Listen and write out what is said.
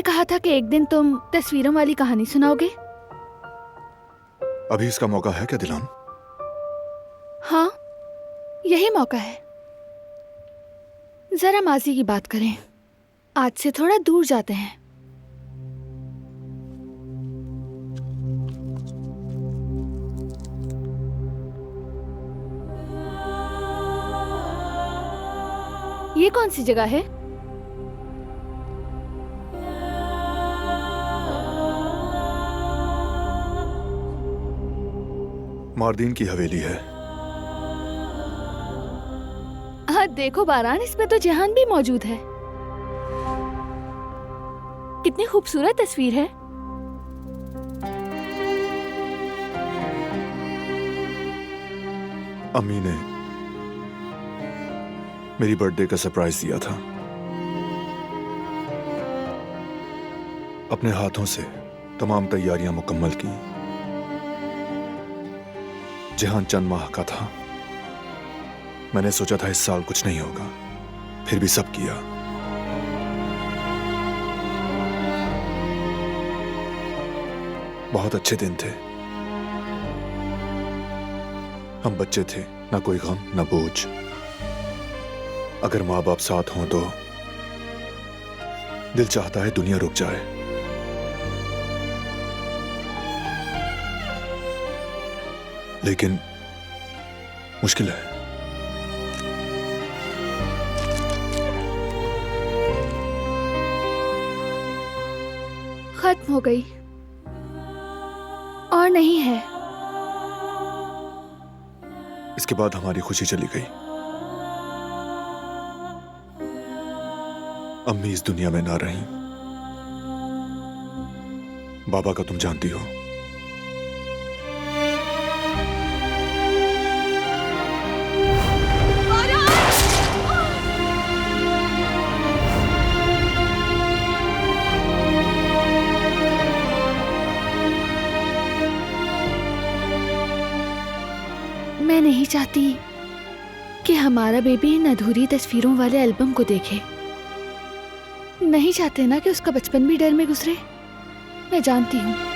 तुमने कहा था कि एक दिन तुम तस्वीरों वाली कहानी सुनाओगे। अभी इसका मौका है क्या दिलान? हाँ, यही मौका है। जरा माजी की बात करें, आज से थोड़ा दूर जाते हैं। ये कौन सी जगह है? मार्दीन की हवेली है। हाँ देखो बारान, इसमें तो जहान भी मौजूद है। कितनी खूबसूरत तस्वीर है। अम्मी ने मेरी बर्थडे का सरप्राइज दिया था। अपने हाथों से तमाम तैयारियां मुकम्मल की। जहां चंद माह का था, मैंने सोचा था इस साल कुछ नहीं होगा, फिर भी सब किया। बहुत अच्छे दिन थे। हम बच्चे थे, ना कोई गम ना बोझ। अगर माँ बाप साथ हों तो दिल चाहता है दुनिया रुक जाए। लेकिन मुश्किल है। खत्म हो गई और नहीं है। इसके बाद हमारी खुशी चली गई। अम्मी इस दुनिया में ना रही। बाबा का तुम जानती हो। मैं नहीं चाहती कि हमारा बेबी इन अधूरी तस्वीरों वाले एल्बम को देखे। नहीं चाहते ना कि उसका बचपन भी डर में गुजरे। मैं जानती हूँ।